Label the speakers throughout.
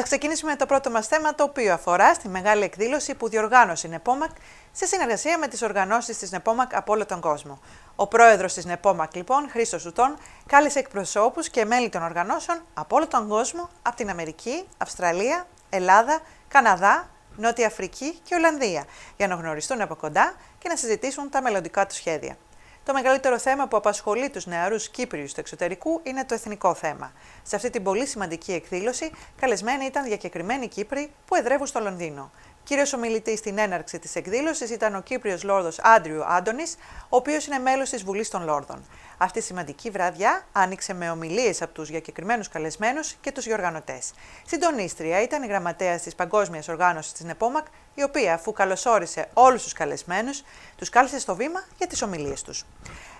Speaker 1: Ας ξεκινήσουμε με το πρώτο μας θέμα, το οποίο αφορά στη μεγάλη εκδήλωση που διοργάνωσε η NEPOMAK σε συνεργασία με τις οργανώσεις της NEPOMAK από όλο τον κόσμο. Ο πρόεδρος της NEPOMAK, λοιπόν, Χρήστος Τουτόν, κάλεσε εκπροσώπους και μέλη των οργανώσεων από όλο τον κόσμο, από την Αμερική, Αυστραλία, Ελλάδα, Καναδά, Νότια Αφρική και Ολλανδία, για να γνωριστούν από κοντά και να συζητήσουν τα μελλοντικά τους σχέδια. Το μεγαλύτερο θέμα που απασχολεί τους νεαρούς Κύπριους του εξωτερικού είναι το εθνικό θέμα. Σε αυτή την πολύ σημαντική εκδήλωση, καλεσμένοι ήταν διακεκριμένοι Κύπροι που εδρεύουν στο Λονδίνο. Κύριος ομιλητής στην έναρξη της εκδήλωσης ήταν ο Κύπριος Λόρδος Andrew Adonis, ο οποίος είναι μέλος της Βουλής των Λόρδων. Αυτή η σημαντική βραδιά άνοιξε με ομιλίες από τους διακεκριμένους καλεσμένους και τους διοργανωτές. Συντονίστρια ήταν η γραμματέας της Παγκόσμιας Οργάνωσης της NEPOMAK, η οποία, αφού καλωσόρισε όλους τους καλεσμένους, τους κάλεσε στο βήμα για τις ομιλίες τους.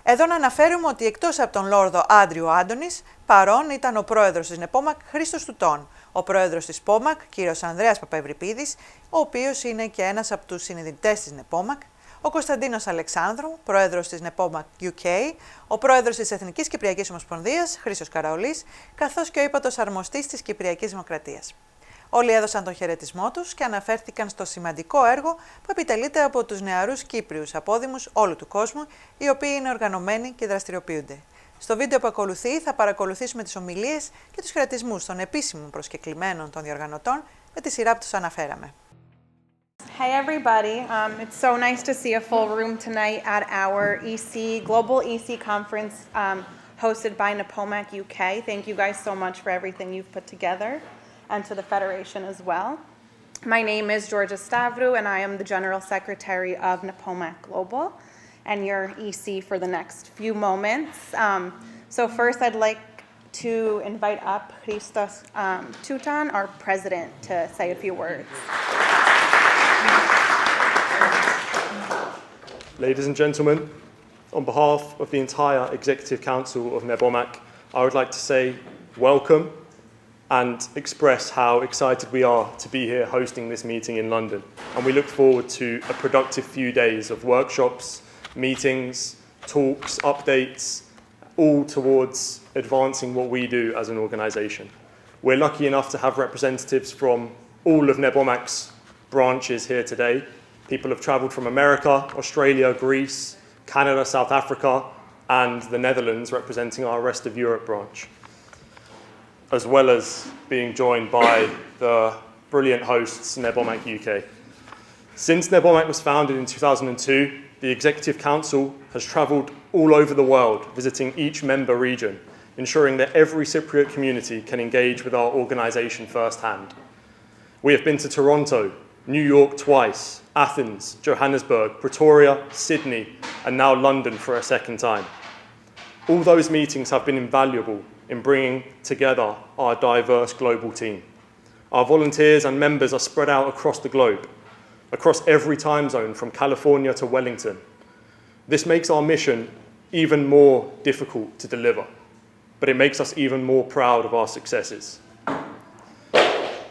Speaker 1: Εδώ να αναφέρουμε ότι εκτός από τον Λόρδο Andrew Adonis, παρόν ήταν ο πρόεδρος της NEPOMAK, Χρήστος Τουτόν, ο πρόεδρος της ΠΟΜΑΚ, κύριος Ανδρέας Παπαευριπίδης, ο οποίος είναι και ένας από τους συνειδητές της NEPOMAK, ο Κωνσταντίνος Αλεξάνδρου, πρόεδρος της NEPOMAK UK, ο πρόεδρος της Εθνικής Κυπριακής Ομοσπονδίας, Χρήστος Καραολής, καθώς και ο ύπατος αρμοστής της Κυπριακής Δημοκρατίας. Όλοι έδωσαν τον χαιρετισμό τους και αναφέρθηκαν στο σημαντικό έργο που επιτελείται από τους νεαρούς Κύπριους απόδημους όλου του κόσμου, οι οποίοι είναι οργανωμένοι και δραστηριοποιούνται. Στο βίντεο που ακολουθεί θα παρακολουθήσουμε τις ομιλίες και τους χαιρετισμούς των επίσημων προσκεκλημένων των διοργανωτών με τη σειρά που τους αναφέραμε.
Speaker 2: Hey everybody, it's so nice to see a full room tonight at our Global EC conference hosted by NEPOMAK UK. Thank you guys so much for everything you've put together, and to the Federation as well. My name is Georgia Stavru and I am the General Secretary of NEPOMAK Global and your EC for the next few moments. So first I'd like to invite up Χρήστος Τουτόν, our President, to say a few words.
Speaker 3: Ladies and gentlemen, on behalf of the entire Executive Council of NEPOMAK, I would like to say welcome and express how excited we are to be here hosting this meeting in London. And we look forward to a productive few days of workshops, meetings, talks, updates, all towards advancing what we do as an organisation. We're lucky enough to have representatives from all of NEPOMAK's branches here today. People have travelled from America, Australia, Greece, Canada, South Africa, and the Netherlands, representing our Rest of Europe branch, as well as being joined by the brilliant hosts, NEPOMAK UK. Since NEPOMAK was founded in 2002, the Executive Council has travelled all over the world, visiting each member region, ensuring that every Cypriot community can engage with our organisation firsthand. We have been to Toronto, New York twice, Athens, Johannesburg, Pretoria, Sydney, and now London for a second time. All those meetings have been invaluable in bringing together our diverse global team. Our volunteers and members are spread out across the globe, across every time zone from California to Wellington. This makes our mission even more difficult to deliver, but it makes us even more proud of our successes.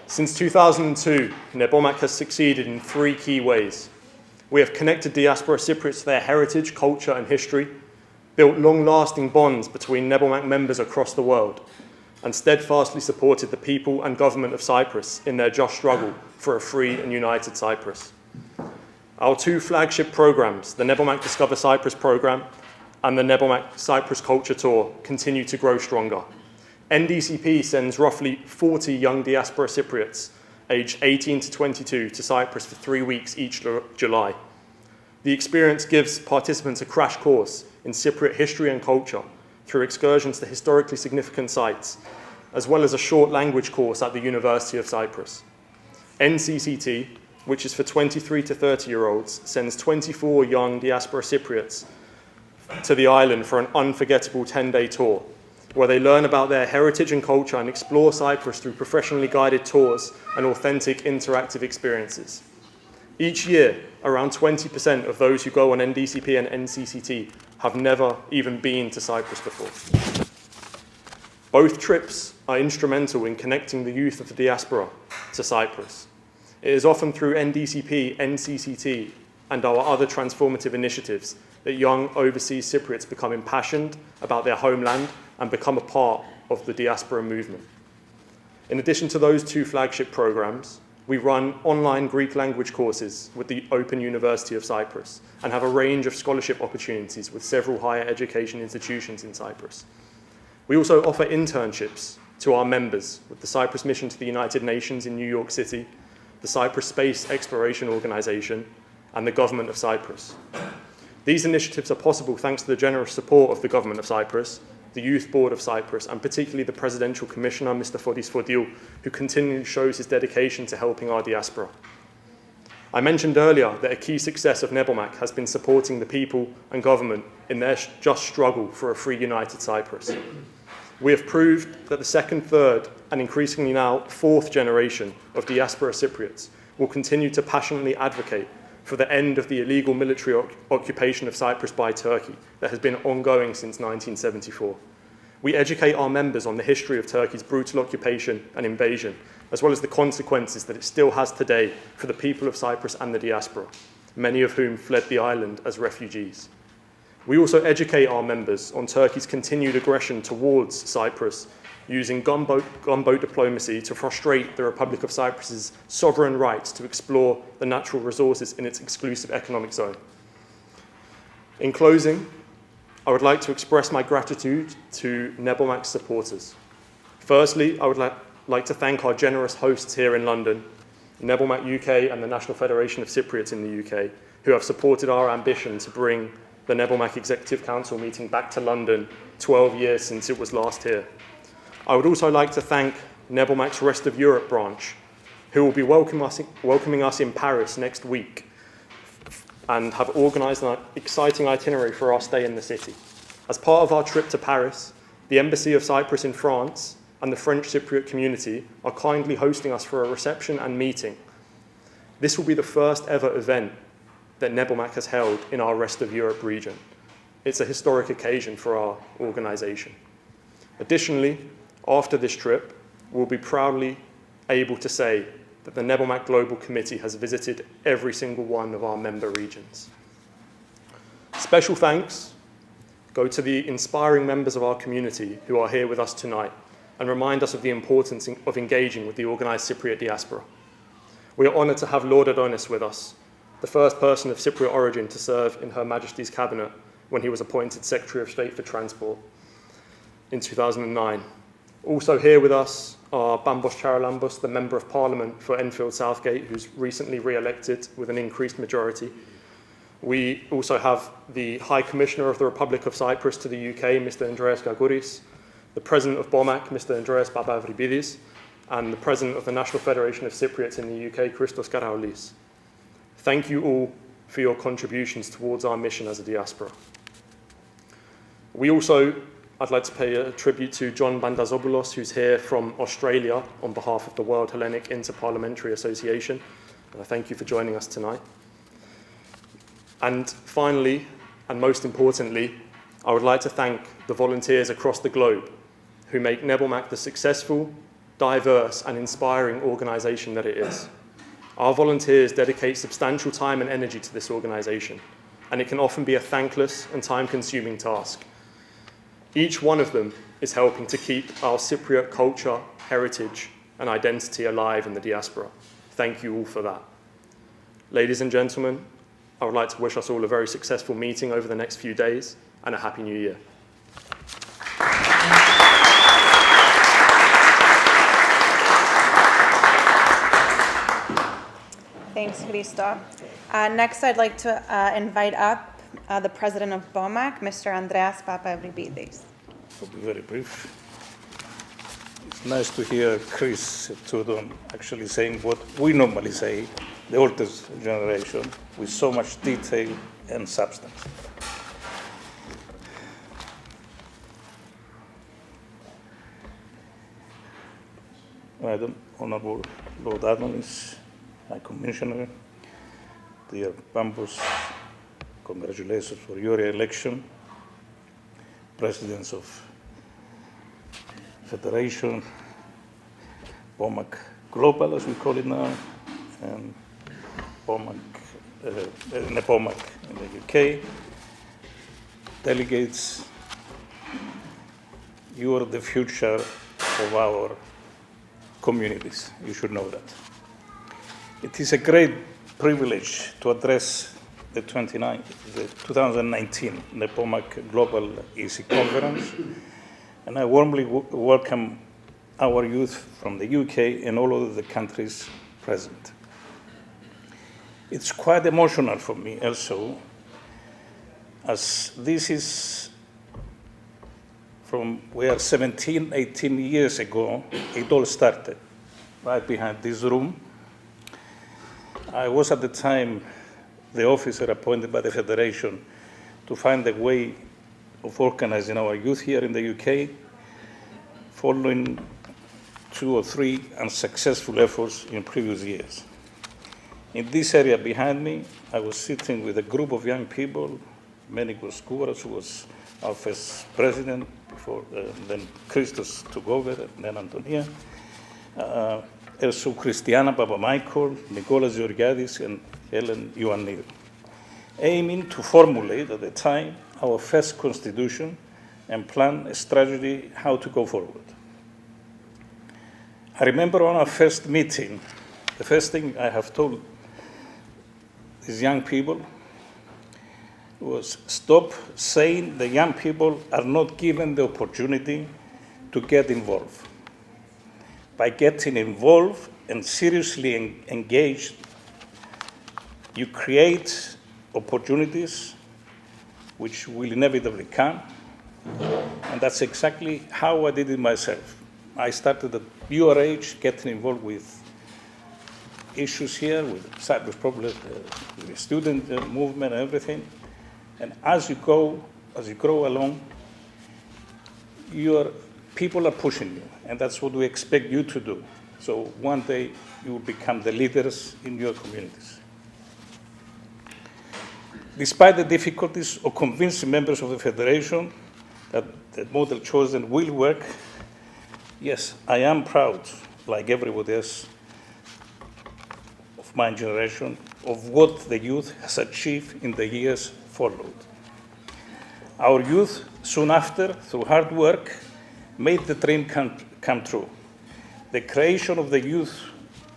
Speaker 3: Since 2002, NEPOMAK has succeeded in three key ways. We have connected diaspora Cypriots to their heritage, culture and history, built long-lasting bonds between NEPOMAK members across the world, and steadfastly supported the people and government of Cyprus in their just struggle for a free and united Cyprus. Our two flagship programs, the NEPOMAK Discover Cyprus program and the NEPOMAK Cyprus Culture Tour, continue to grow stronger. NDCP sends roughly 40 young diaspora Cypriots, aged 18 to 22, to Cyprus for 3 weeks each July. The experience gives participants a crash course in Cypriot history and culture through excursions to historically significant sites, as well as a short language course at the University of Cyprus. NCCT, which is for 23 to 30-year-olds, sends 24 young diaspora Cypriots to the island for an unforgettable 10-day tour, where they learn about their heritage and culture and explore Cyprus through professionally guided tours and authentic interactive experiences. Each year, around 20% of those who go on NDCP and NCCT have never even been to Cyprus before. Both trips are instrumental in connecting the youth of the diaspora to Cyprus. It is often through NDCP, NCCT, and our other transformative initiatives that young overseas Cypriots become impassioned about their homeland and become a part of the diaspora movement. In addition to those 2 flagship programs, we run online Greek language courses with the Open University of Cyprus and have a range of scholarship opportunities with several higher education institutions in Cyprus. We also offer internships to our members with the Cyprus Mission to the United Nations in New York City, the Cyprus Space Exploration Organization, and the Government of Cyprus. These initiatives are possible thanks to the generous support of the Government of Cyprus, the Youth Board of Cyprus, and particularly the Presidential Commissioner, Mr. Fotis Fodil, who continually shows his dedication to helping our diaspora. I mentioned earlier that a key success of NEPOMAK has been supporting the people and government in their just struggle for a free united Cyprus. We have proved that the second, third, and increasingly now 4th generation of diaspora Cypriots will continue to passionately advocate for the end of the illegal military occupation of Cyprus by Turkey that has been ongoing since 1974. We educate our members on the history of Turkey's brutal occupation and invasion, as well as the consequences that it still has today for the people of Cyprus and the diaspora, many of whom fled the island as refugees. We also educate our members on Turkey's continued aggression towards Cyprus, using gunboat diplomacy to frustrate the Republic of Cyprus's sovereign rights to explore the natural resources in its exclusive economic zone. In closing, I would like to express my gratitude to NEPOMAK's supporters. Firstly, I would like to thank our generous hosts here in London, NEPOMAK UK and the National Federation of Cypriots in the UK, who have supported our ambition to bring the NEPOMAK Executive Council meeting back to London 12 years since it was last here. I would also like to thank NEPOMAK's Rest of Europe branch, who will be welcoming us in Paris next week and have organised an exciting itinerary for our stay in the city. As part of our trip to Paris, the Embassy of Cyprus in France and the French Cypriot community are kindly hosting us for a reception and meeting. This will be the first ever event that NEPOMAK has held in our Rest of Europe region. It's a historic occasion for our organisation. Additionally, after this trip, we'll be proudly able to say that the NEPOMAK Global Committee has visited every single one of our member regions. Special thanks go to the inspiring members of our community who are here with us tonight and remind us of the importance of engaging with the organised Cypriot diaspora. We are honoured to have Lord Adonis with us, the first person of Cypriot origin to serve in Her Majesty's Cabinet when he was appointed Secretary of State for Transport in 2009. Also here with us are Bambos Charalambos, the Member of Parliament for Enfield Southgate, who's recently re-elected with an increased majority. We also have the High Commissioner of the Republic of Cyprus to the UK, Mr. Andreas Gagouris, the President of ΠΟΜΑΚ, Mr. Andreas Papa-Avriπίδης, and the President of the National Federation of Cypriots in the UK, Christos Karaulis. Thank you all for your contributions towards our mission as a diaspora. I'd like to pay a tribute to John Bandazopoulos, who's here from Australia on behalf of the World Hellenic Interparliamentary Association. Thank you for joining us tonight. And finally, and most importantly, I would like to thank the volunteers across the globe who make NEPOMAK the successful, diverse, and inspiring organisation that it is. Our volunteers dedicate substantial time and energy to this organisation, and it can often be a thankless and time-consuming task. Each one of them is helping to keep our Cypriot culture, heritage, and identity alive in the diaspora. Thank you all for that. Ladies and gentlemen, I would like to wish us all a very successful meeting over the next few days and a Happy New Year.
Speaker 2: Thanks, Christo. Next, I'd like to invite up the President of ΠΟΜΑΚ, Mr. Andreas Papa-Avriπίδης.
Speaker 4: I'll be very brief. It's nice to hear Chris Twoton actually saying what we normally say, the oldest generation, with so much detail and substance. Madam Honourable Lord Adonis, High Commissioner, dear Bambos, congratulations for your election. Presidents of Federation, ΠΟΜΑΚ Global, as we call it now, and NEPOMAK in the UK. Delegates, you are the future of our communities. You should know that. It is a great privilege to address the 2019 NEPOMAK Global EC Conference, and I warmly welcome our youth from the UK and all of the countries present. It's quite emotional for me also, as this is from where 17, 18 years ago it all started, right behind this room. I was at the time the officer appointed by the Federation to find a way of organizing our youth here in the UK, following 2 or 3 unsuccessful efforts in previous years. In this area behind me, I was sitting with a group of young people. Menikos Kouras, who was our first president, before then Christos took over, and then Antonia. Also Christiana Papamichael, Nicolas Georgiadis, and Helen Ioannidou, aiming to formulate at the time our first constitution and plan a strategy how to go forward. I remember on our first meeting, the first thing I have told these young people was stop saying the young people are not given the opportunity to get involved. By getting involved and seriously engaged, you create opportunities which will inevitably come, and that's exactly how I did it myself. I started at your age getting involved with issues here, with Cyprus problems, with the student movement and everything. And as you grow along, your people are pushing you, and that's what we expect you to do. So one day you will become the leaders in your communities. Despite the difficulties of convincing members of the Federation that the model chosen will work, yes, I am proud, like everybody else of my generation, of what the youth has achieved in the years followed. Our youth, soon after, through hard work, made the dream come true. The creation of the Youth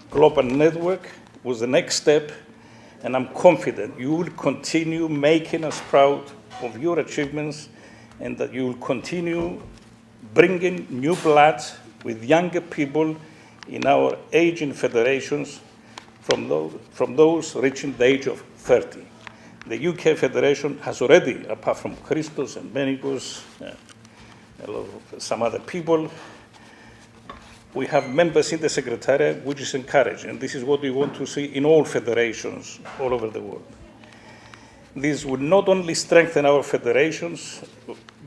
Speaker 4: Global Network was the next step, and I'm confident you will continue making us proud of your achievements, and that you will continue bringing new blood with younger people in our aging federations from those reaching the age of 30. The UK Federation has already, apart from Christos and Menikos, some other people, we have members in the Secretariat, which is encouraged, and this is what we want to see in all federations all over the world. This will not only strengthen our federations,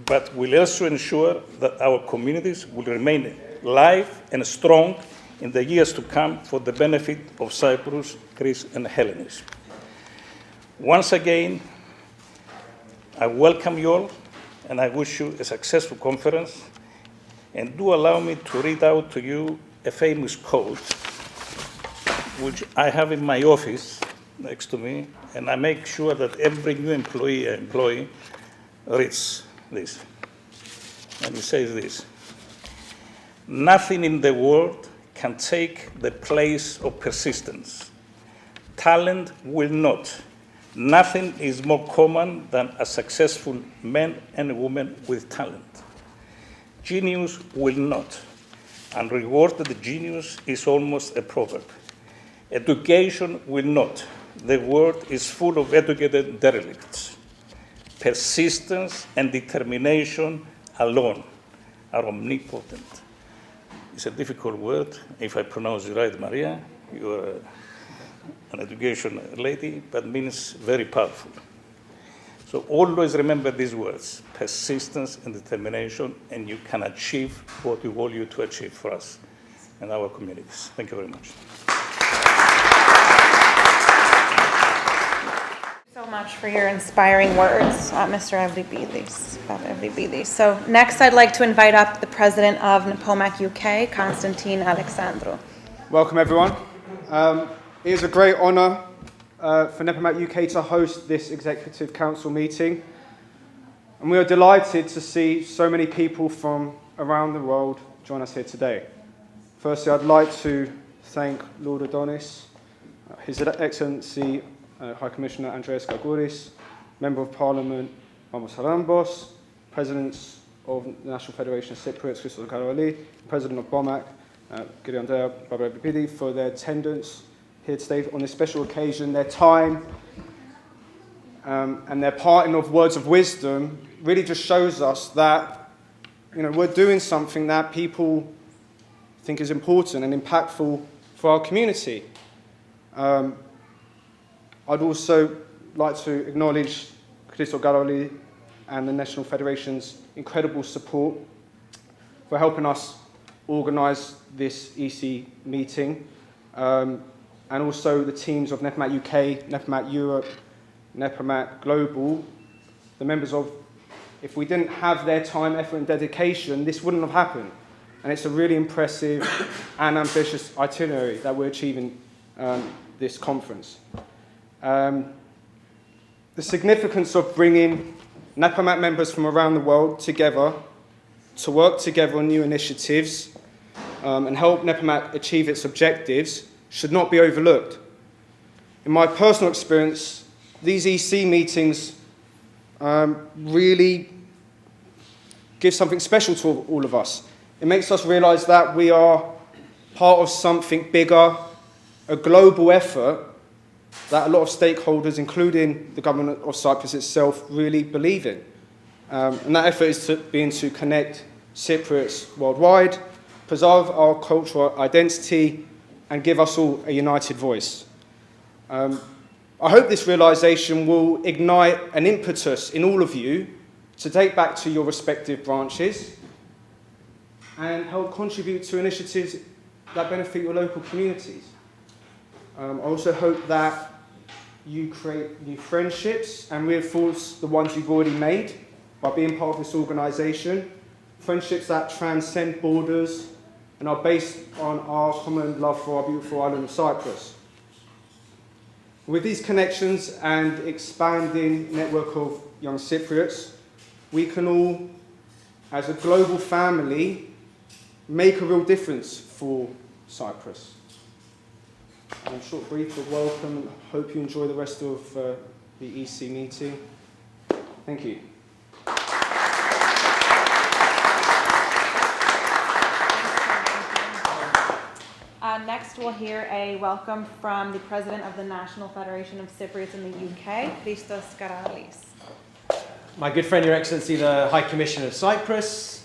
Speaker 4: but will also ensure that our communities will remain live and strong in the years to come for the benefit of Cyprus, Greece, and Hellenism. Once again, I welcome you all, and I wish you a successful conference. And do allow me to read out to you a famous quote, which I have in my office next to me, and I make sure that every new employee reads this. And it says this: nothing in the world can take the place of persistence. Talent will not. Nothing is more common than a successful man and woman with talent. Genius will not. Unrewarded genius is almost a proverb. Education will not. The world is full of educated derelicts. Persistence and determination alone are omnipotent. It's a difficult word. If I pronounce it right, Maria, you are an education lady, but means very powerful. So always remember these words: persistence and determination, and you can achieve what we want you to achieve for us and our communities. Thank you very much.
Speaker 2: Thank you so much for your inspiring words, Mr. Pavlividis. So next I'd like to invite up the president of NEPOMAK UK, Kωνσταντίνος Αλεξάνδρου.
Speaker 5: Welcome everyone. It is a great honour for NEPOMAK UK to host this Executive Council meeting, and we are delighted to see so many people from around the world join us here today. Firstly, I'd like to thank Lord Adonis, His Excellency High Commissioner Andreas Gargouris, Member of Parliament Mamos Harambos, Presidents of the National Federation of Cypriots Christos Karoli, President of ΠΟΜΑΚ Andrew Papa for their attendance here today on this special occasion. Their time and their parting of words of wisdom really just shows us that we're doing something that people think is important and impactful for our community. I'd also like to acknowledge Χρήστος Καραολής and the National Federation's incredible support for helping us organise this EC meeting, and also the teams of NEPOMAK UK, NEPOMAK Europe, NEPOMAK Global, the members of, if we didn't have their time, effort and dedication, this wouldn't have happened. And it's a really impressive and ambitious itinerary that we're achieving this conference. The significance of bringing NEPOMAK members from around the world together to work together on new initiatives and help NEPOMAK achieve its objectives should not be overlooked. In my personal experience, these EC meetings really give something special to all of us. It makes us realise that we are part of something bigger, a global effort that a lot of stakeholders, including the government of Cyprus itself, really believe in. And that effort is to connect Cypriots worldwide, preserve our cultural identity, and give us all a united voice. I hope this realisation will ignite an impetus in all of you to take back to your respective branches and help contribute to initiatives that benefit your local communities. I also hope that you create new friendships and reinforce the ones you've already made by being part of this organisation, friendships that transcend borders and are based on our common love for our beautiful island of Cyprus. With these connections and expanding network of young Cypriots, we can all, as a global family, make a real difference for Cyprus. A short brief, but welcome, and hope you enjoy the rest of the EC meeting. Thank you.
Speaker 2: Next, we'll hear a welcome from the President of the National Federation of Cypriots in the UK, Christos Καραολής.
Speaker 6: My good friend, Your Excellency, the High Commissioner of Cyprus.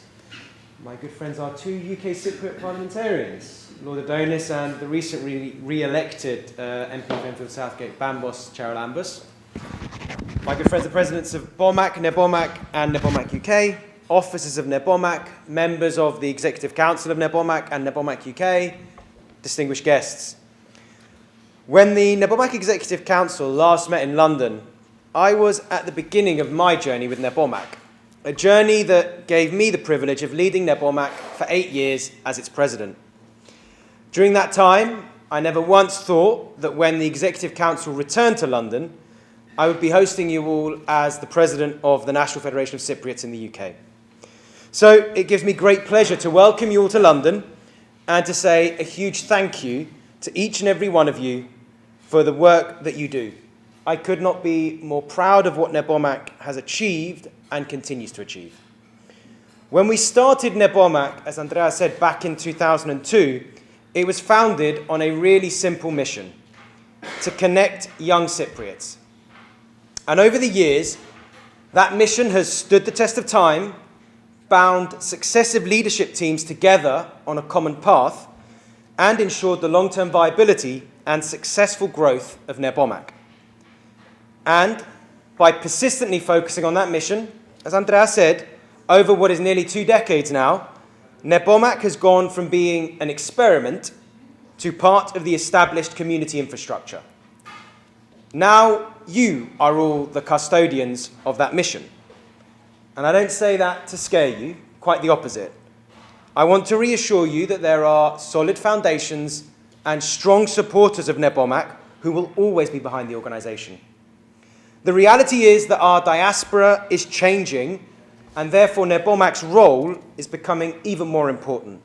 Speaker 6: My good friends, our two UK Cypriot parliamentarians, Lord Adonis and the recently re-elected MP of Enfield Southgate, Bambos Charalambos. My good friends, the Presidents of ΠΟΜΑΚ, NEPOMAK and NEPOMAK UK, officers of NEPOMAK, members of the Executive Council of NEPOMAK and NEPOMAK UK, distinguished guests. When the NEPOMAK Executive Council last met in London, I was at the beginning of my journey with NEPOMAK, a journey that gave me the privilege of leading NEPOMAK for 8 years as its president. During that time, I never once thought that when the Executive Council returned to London, I would be hosting you all as the president of the National Federation of Cypriots in the UK. So it gives me great pleasure to welcome you all to London and to say a huge thank you to each and every one of you for the work that you do. I could not be more proud of what NEPOMAK has achieved and continues to achieve. When we started NEPOMAK, as Andrea said, back in 2002, it was founded on a really simple mission: to connect young Cypriots. And over the years, that mission has stood the test of time, bound successive leadership teams together on a common path, and ensured the long-term viability and successful growth of NEPOMAK. And by persistently focusing on that mission, as Andrea said, over what is nearly 2 decades now, NEPOMAK has gone from being an experiment to part of the established community infrastructure. Now you are all the custodians of that mission. And I don't say that to scare you, quite the opposite. I want to reassure you that there are solid foundations and strong supporters of NEPOMAK who will always be behind the organisation. The reality is that our diaspora is changing, and therefore NEPOMAK's role is becoming even more important.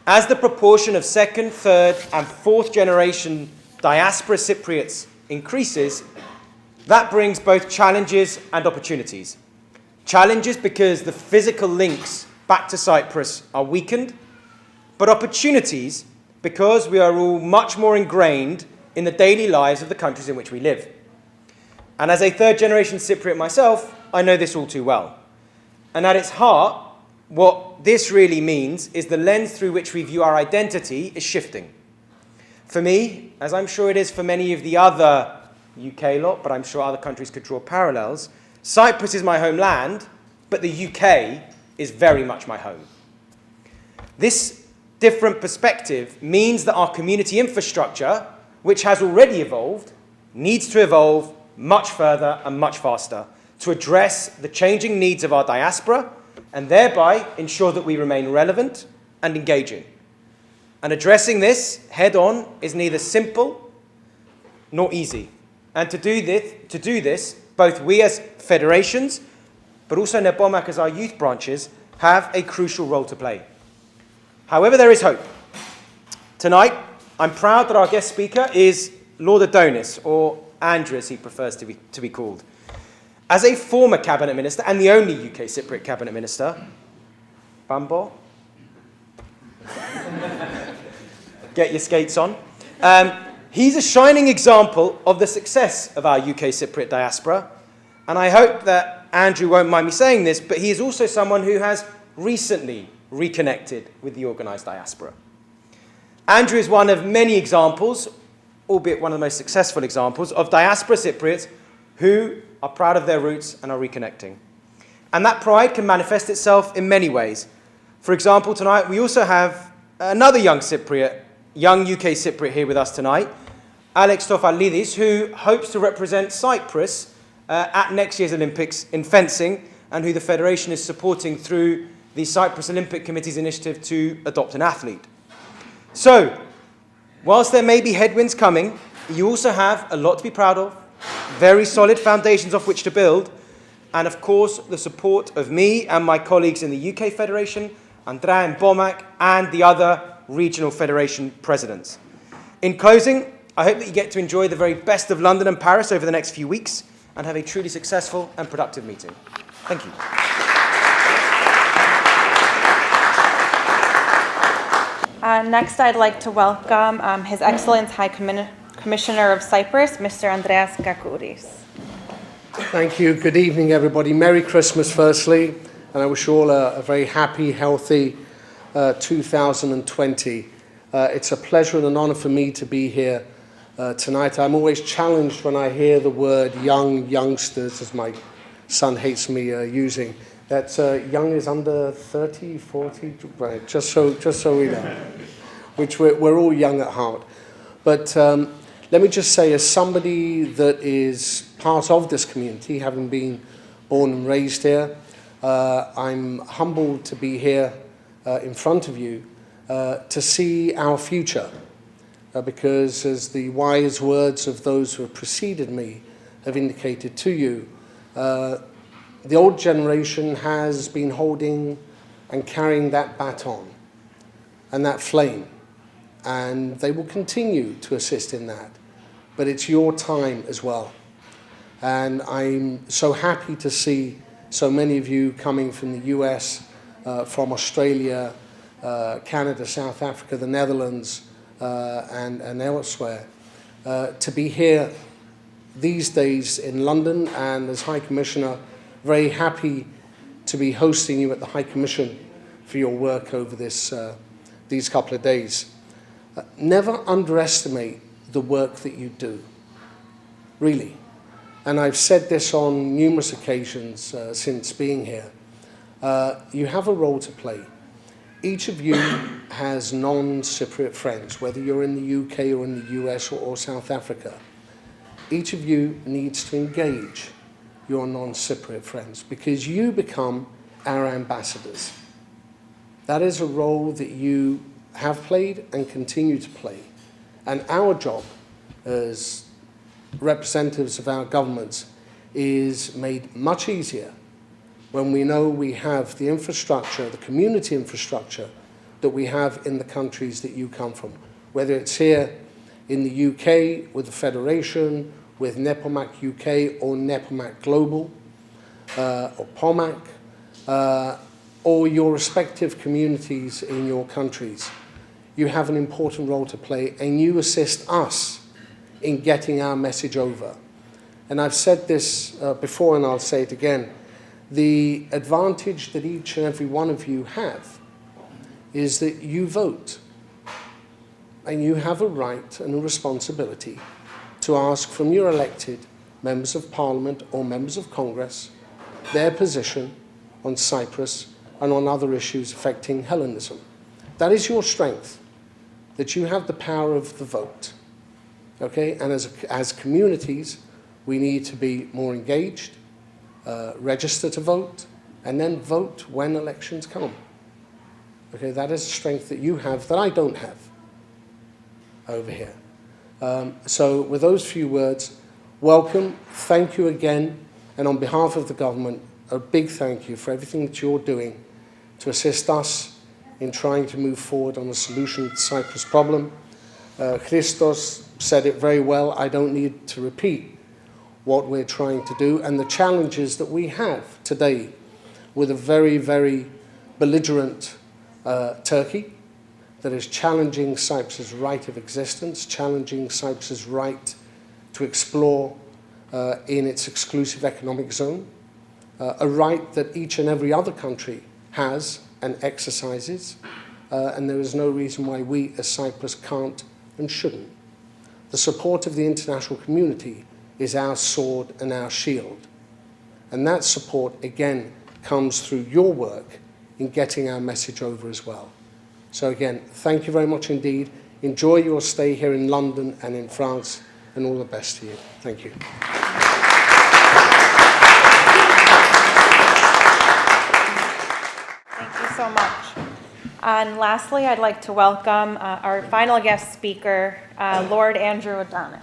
Speaker 6: As the proportion of second, third, and fourth generation diaspora Cypriots increases, that brings both challenges and opportunities. Challenges because the physical links back to Cyprus are weakened, but opportunities because we are all much more ingrained in the daily lives of the countries in which we live. And as a third generation Cypriot myself, I know this all too well. And at its heart, what this really means is the lens through which we view our identity is shifting. For me, as I'm sure it is for many of the other UK lot, but I'm sure other countries could draw parallels, Cyprus is my homeland, but the UK is very much my home. This different perspective means that our community infrastructure, which has already evolved, needs to evolve much further and much faster to address the changing needs of our diaspora and thereby ensure that we remain relevant and engaging. And addressing this head-on is neither simple nor easy. And to do this, both we as federations, but also NEPOMAK as our youth branches, have a crucial role to play. However, there is hope. Tonight, I'm proud that our guest speaker is Lord Adonis, or Andrew as he prefers to be called. As a former cabinet minister, and the only UK Cypriot cabinet minister, Bambo, get your skates on. He's a shining example of the success of our UK Cypriot diaspora, and I hope that Andrew won't mind me saying this, but he is also someone who has recently reconnected with the organised diaspora. Andrew is one of many examples, albeit one of the most successful examples, of diaspora Cypriots who are proud of their roots and are reconnecting. And that pride can manifest itself in many ways. For example, tonight we also have another young UK Cypriot here with us tonight, Alex Tofalidis, who hopes to represent Cyprus at next year's Olympics in fencing, and who the Federation is supporting through the Cyprus Olympic Committee's initiative to adopt an athlete. So, whilst there may be headwinds coming, you also have a lot to be proud of, very solid foundations off which to build, and of course the support of me and my colleagues in the UK Federation, Andrea and ΠΟΜΑΚ, and the other regional federation presidents. In closing, I hope that you get to enjoy the very best of London and Paris over the next few weeks and have a truly successful and productive meeting. Thank you.
Speaker 2: Next, I'd like to welcome His Excellency High Commissioner of Cyprus, Mr. Andreas Kakouris.
Speaker 7: Thank you. Good evening, everybody. Merry Christmas, firstly, and I wish you all a very happy, healthy 2020. It's a pleasure and an honour for me to be here tonight. I'm always challenged when I hear the word youngsters, as my son hates me using. That young is under 30, 40, right, just so we know, which we're all young at heart. But let me just say, as somebody that is part of this community, having been born and raised here, I'm humbled to be here in front of you to see our future. Because as the wise words of those who have preceded me have indicated to you, the old generation has been holding and carrying that baton and that flame, and they will continue to assist in that. But it's your time as well. And I'm so happy to see so many of you coming from the US, from Australia, Canada, South Africa, the Netherlands, and elsewhere, to be here these days in London, and as High Commissioner, very happy to be hosting you at the High Commission for your work over these couple of days. Never underestimate the work that you do, really. And I've said this on numerous occasions since being here. You have a role to play. Each of you has non-Cypriot friends, whether you're in the UK or in the US or South Africa. Each of you needs to engage your non-Cypriot friends, because you become our ambassadors. That is a role that you have played and continue to play. And our job as representatives of our governments is made much easier when we know we have the infrastructure, the community infrastructure, that we have in the countries that you come from, whether it's here in the UK with the Federation, with NEPOMAK UK or NEPOMAK Global, or POMAK, or your respective communities in your countries. You have an important role to play, and you assist us in getting our message over. And I've said this before, and I'll say it again. The advantage that each and every one of you have is that you vote, and you have a right and a responsibility to ask from your elected members of Parliament or members of Congress their position on Cyprus and on other issues affecting Hellenism. That is your strength, that you have the power of the vote. Okay? And as communities, we need to be more engaged, register to vote, and then vote when elections come. Okay, that is a strength that you have that I don't have over here. So with those few words, welcome, thank you again, and on behalf of the government, a big thank you for everything that you're doing to assist us in trying to move forward on a solution to the Cyprus problem. Christos said it very well. I don't need to repeat what we're trying to do and the challenges that we have today with a very, very belligerent Turkey that is challenging Cyprus's right of existence, challenging Cyprus's right to explore in its exclusive economic zone, a right that each and every other country has and exercises, and there is no reason why we as Cyprus can't and shouldn't. The support of the international community is our sword and our shield. And that support, again, comes through your work in getting our message over as well. So again, thank you very much indeed. Enjoy your stay here in London and in France, and all the best to you. Thank you.
Speaker 2: Thank you so much. And lastly, I'd like to welcome our final guest speaker, Lord Andrew Adonis.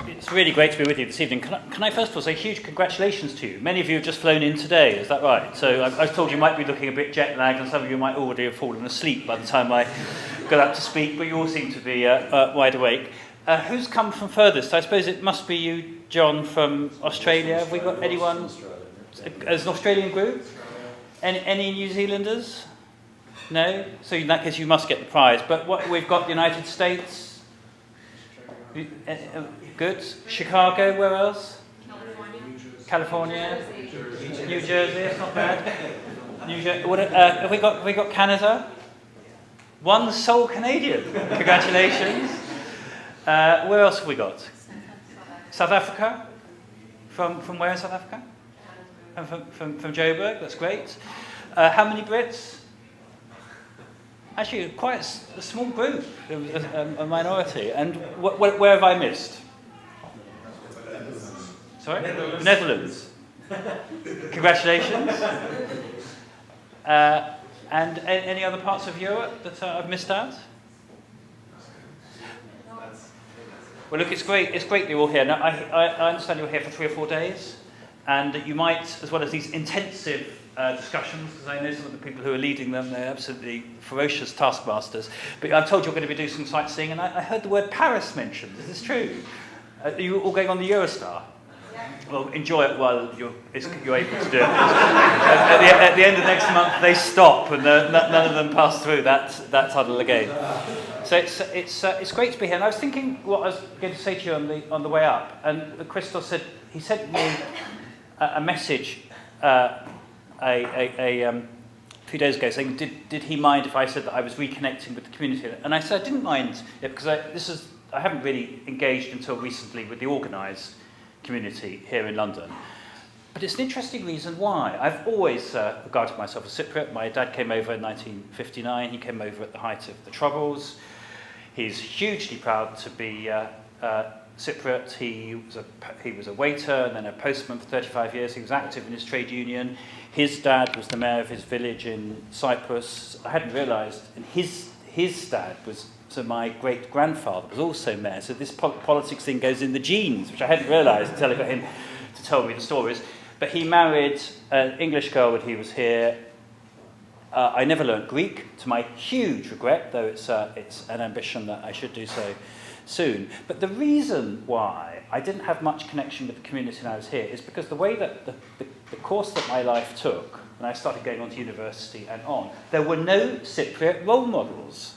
Speaker 8: It's really great to be with you this evening. Can I first of all say huge congratulations to you? Many of you have just flown in today, is that right? So I was told you might be looking a bit jet lagged, and some of you might already have fallen asleep by the time I got up to speak, but you all seem to be wide awake. Who's come from furthest? I suppose it must be you, John, from Australia. Have we got anyone as an Australian group? Any New Zealanders? No? So in that case you must get the prize. But we've got the United States. Good. Chicago, where else? California. New Jersey, it's not bad. Have we got Canada? One sole Canadian. Congratulations. Where else have we got? South Africa? From where in South Africa? From Joburg, that's great. How many Brits? Actually, quite a small group, a minority. And where have I missed? Sorry? Netherlands. Congratulations. And any other parts of Europe that I've missed out? Well, look, it's great that you're all here. Now, I understand you're here for 3 or 4 days, and that you might, as well as these intensive discussions, because I know some of the people who are leading them, they're absolutely ferocious taskmasters, but I'm told you're going to be doing some sightseeing, and I heard the word Paris mentioned. Is this true? Are you all going on the Eurostar? Well, enjoy it while you're able to do it. At the end of next month, they stop, and none of them pass through that tunnel again. So it's great to be here. And I was thinking what I was going to say to you on the way up. And Christos said he sent me a message a few days ago saying, did he mind if I said that I was reconnecting with the community? And I said I didn't mind it because I haven't really engaged until recently with the organised community here in London. But it's an interesting reason why. I've always regarded myself as Cypriot. My dad came over in 1959. He came over at the height of the Troubles. He's hugely proud to be Cypriot. He was a waiter and then a postman for 35 years. He was active in his trade union. His dad was the mayor of his village in Cyprus. I hadn't realised, and his dad was, so my great-grandfather was also mayor. So this politics thing goes in the genes, which I hadn't realised until I got him to tell me the stories. But he married an English girl when he was here. I never learnt Greek, to my huge regret, though it's an ambition that I should do so soon. But the reason why I didn't have much connection with the community when I was here is because the way that the course that my life took, when I started going on to university and on, there were no Cypriot role models.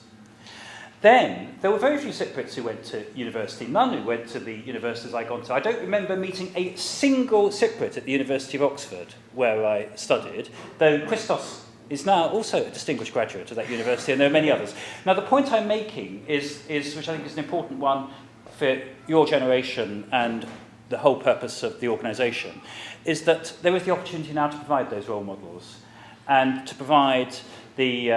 Speaker 8: Then, there were very few Cypriots who went to university, none who went to the universities I'd gone to. I don't remember meeting a single Cypriot at the University of Oxford, where I studied, though Christos is now also a distinguished graduate of that university, and there are many others. Now, the point I'm making is which I think is an important one for your generation and the whole purpose of the organisation, is that there is the opportunity now to provide those role models and to provide the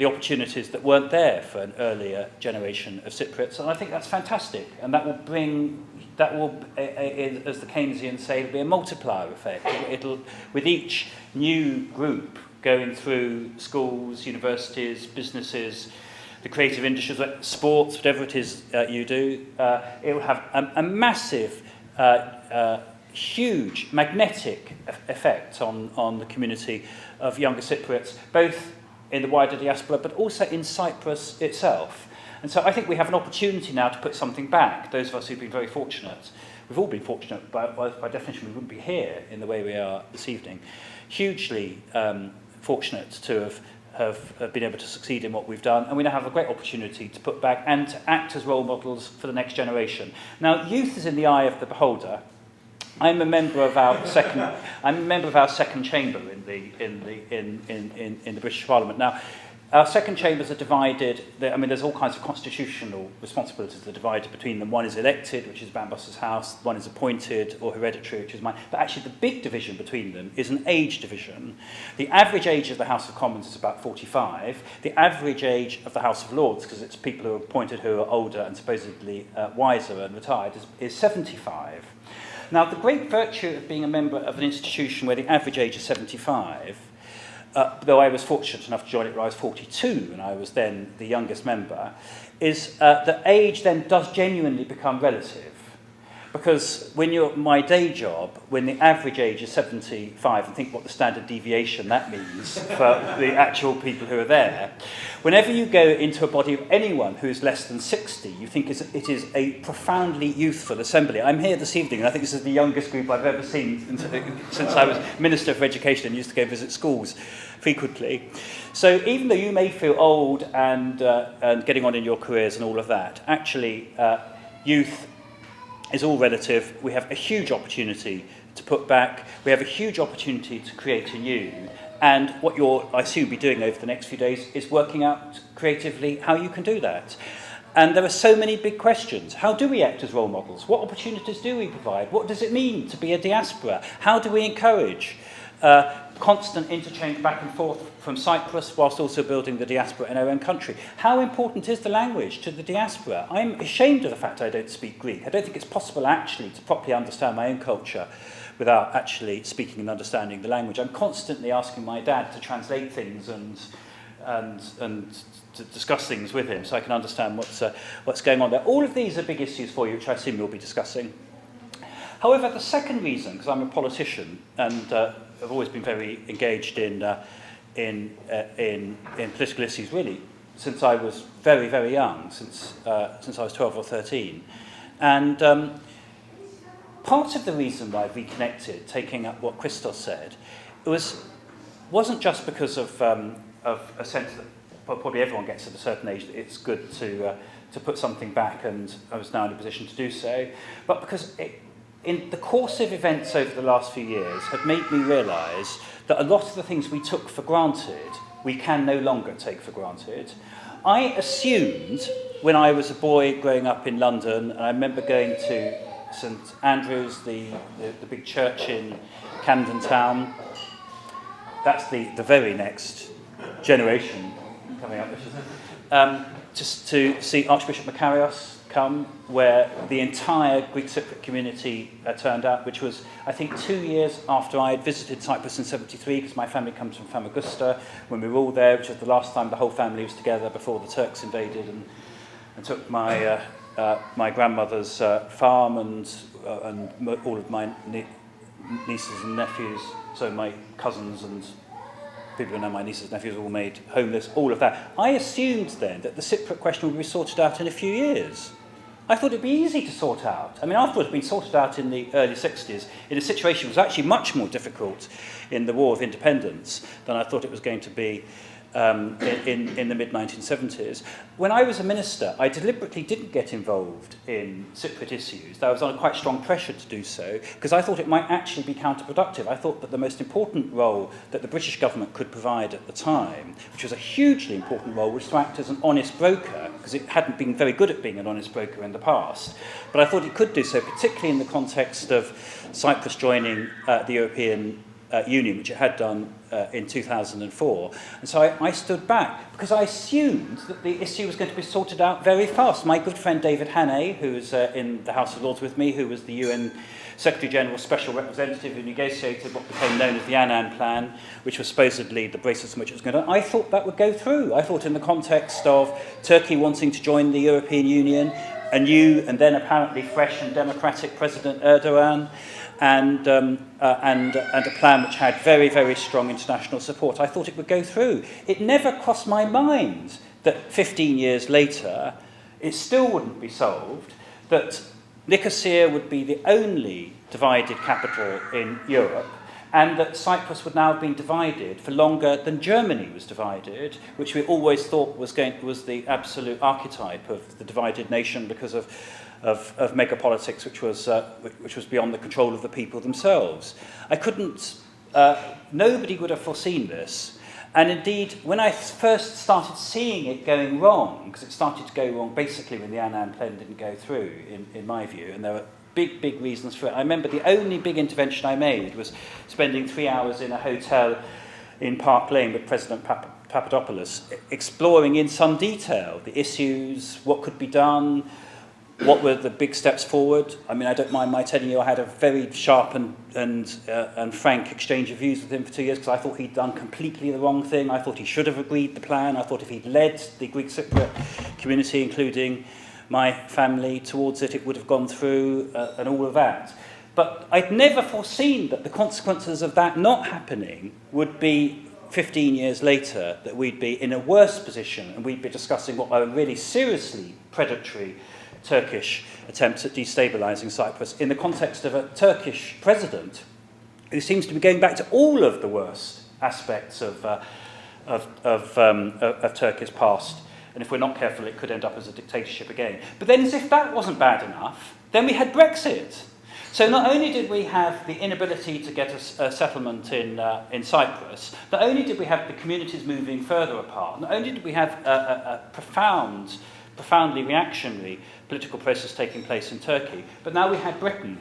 Speaker 8: opportunities that weren't there for an earlier generation of Cypriots. And I think that's fantastic, and that will bring, as the Keynesians say, it'll be a multiplier effect. It'll, with each new group going through schools, universities, businesses, the creative industries, sports, whatever it is you do, it will have a massive, huge, magnetic effect on the community of younger Cypriots, both in the wider diaspora, but also in Cyprus itself. And so I think we have an opportunity now to put something back. Those of us who've been very fortunate, we've all been fortunate, by definition we wouldn't be here in the way we are this evening. Hugely fortunate to have been able to succeed in what we've done, and we now have a great opportunity to put back and to act as role models for the next generation. Now, youth is in the eye of the beholder. I'm a member of our second chamber in the British Parliament. Now, our second chambers are divided. I mean, there's all kinds of constitutional responsibilities that are divided between them. One is elected, which is Bambus's House. One is appointed or hereditary, which is mine. But actually, the big division between them is an age division. The average age of the House of Commons is about 45. The average age of the House of Lords, because it's people who are appointed who are older and supposedly wiser and retired, is 75. Now, the great virtue of being a member of an institution where the average age is 75, though I was fortunate enough to join it when I was 42, and I was then the youngest member, is that age then does genuinely become relative. Because when you're my day job, when the average age is 75, and think what the standard deviation that means for the actual people who are there, whenever you go into a body of anyone who is less than 60, you think it is a profoundly youthful assembly. I'm here this evening, and I think this is the youngest group I've ever seen since I was Minister for Education and used to go visit schools frequently. So even though you may feel old and getting on in your careers and all of that, actually youth is all relative. We have a huge opportunity to put back. We have a huge opportunity to create anew. And what I assume, be doing over the next few days is working out creatively how you can do that. And there are so many big questions. How do we act as role models? What opportunities do we provide? What does it mean to be a diaspora? How do we encourage constant interchange back and forth from Cyprus whilst also building the diaspora in our own country? How important is the language to the diaspora? I'm ashamed of the fact I don't speak Greek. I don't think it's possible actually to properly understand my own culture without actually speaking and understanding the language. I'm constantly asking my dad to translate things and to discuss things with him so I can understand what's going on there. All of these are big issues for you, which I assume you'll be discussing. However, the second reason, because I'm a politician and I've always been very engaged in political issues, really, since I was very, very young, since I was 12 or 13. And part of the reason why I reconnected, taking up what Christos said, wasn't just because of a sense that probably everyone gets at a certain age that it's good to put something back, and I was now in a position to do so, but because in the course of events over the last few years have made me realise that a lot of the things we took for granted, we can no longer take for granted. I assumed when I was a boy growing up in London, and I remember going to St Andrew's, the big church in Camden Town. That's the very next generation coming up. Just to see Archbishop Makarios come, where the entire Greek Cypriot community turned out, which was, I think, 2 years after I had visited Cyprus in '73, because my family comes from Famagusta, when we were all there, which was the last time the whole family was together before the Turks invaded and took my grandmother's farm and all of my nieces and nephews, so my cousins and people who know my nieces and nephews were all made homeless, all of that. I assumed then that the Cypriot question would be sorted out in a few years. I thought it'd be easy to sort out. I mean, after it had been sorted out in the early 60s, in a situation that was actually much more difficult in the War of Independence than I thought it was going to be in the mid-1970s. When I was a minister, I deliberately didn't get involved in Cypriot issues. I was under quite strong pressure to do so, because I thought it might actually be counterproductive. I thought that the most important role that the British government could provide at the time, which was a hugely important role, was to act as an honest broker, because it hadn't been very good at being an honest broker in the past. But I thought it could do so, particularly in the context of Cyprus joining the European Union, which it had done in 2004. And so I stood back because I assumed that the issue was going to be sorted out very fast. My good friend David Hannay, who was in the House of Lords with me, who was the UN Secretary-General's Special Representative who negotiated what became known as the Annan Plan, which was supposedly the basis on which it was going to... I thought that would go through. I thought in the context of Turkey wanting to join the European Union, a new and then apparently fresh and democratic President Erdogan, and a plan which had very, very strong international support. I thought it would go through. It never crossed my mind that 15 years later it still wouldn't be solved, that Nicosia would be the only divided capital in Europe, and that Cyprus would now have been divided for longer than Germany was divided, which we always thought was the absolute archetype of the divided nation because of megapolitics, which was beyond the control of the people themselves. Nobody would have foreseen this. And indeed, when I first started seeing it going wrong, because it started to go wrong basically when the Annan Plan didn't go through, in my view, and there were big, big reasons for it. I remember the only big intervention I made was spending 3 hours in a hotel in Park Lane with President Papadopoulos, exploring in some detail the issues, what could be done, what were the big steps forward. I mean, I don't mind my telling you, I had a very sharp and frank exchange of views with him for 2 years, because I thought he'd done completely the wrong thing. I thought he should have agreed the plan. I thought if he'd led the Greek Cypriot community, including my family, towards it, it would have gone through, and all of that. But I'd never foreseen that the consequences of that not happening would be 15 years later, that we'd be in a worse position and we'd be discussing what were really seriously predatory Turkish attempts at destabilising Cyprus in the context of a Turkish president who seems to be going back to all of the worst aspects of Turkey's past. And if we're not careful, it could end up as a dictatorship again. But then, as if that wasn't bad enough, then we had Brexit. So not only did we have the inability to get a settlement in Cyprus, not only did we have the communities moving further apart, not only did we have a profoundly reactionary political process taking place in Turkey, but now we had Britain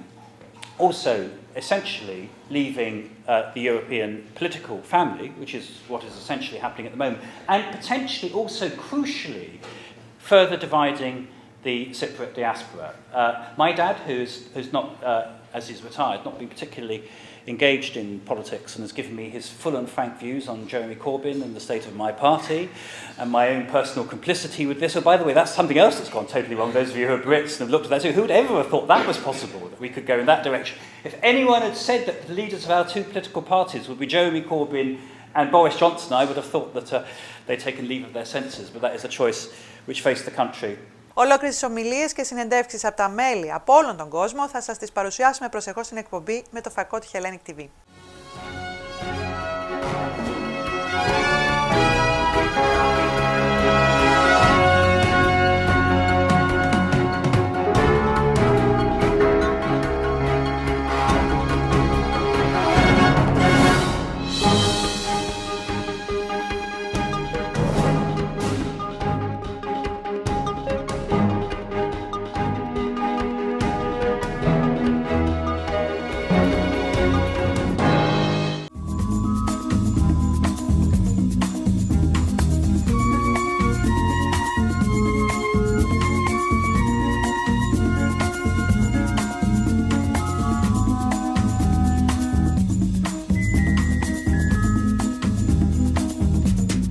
Speaker 8: also essentially leaving the European political family, which is what is essentially happening at the moment, and potentially also crucially further dividing the Cypriot diaspora. My dad, who's not, as he's retired, not been particularly engaged in politics and has given me his full and frank views on Jeremy Corbyn and the state of my party and my own personal complicity with this. Oh, by the way, that's something else that's gone totally wrong. Those of you who are Brits and have looked at that, so who would ever have thought that was possible, that we could go in that direction? If anyone had said that the leaders of our two political parties would be Jeremy Corbyn and Boris Johnson, I would have thought that they'd taken leave of their senses, but that is a choice which faced the country.
Speaker 1: Ολόκληρες τις ομιλίες και συνεντεύξεις από τα μέλη από όλον τον κόσμο θα σας τις παρουσιάσουμε προσεχώς στην εκπομπή με το φακό του Hellenic TV.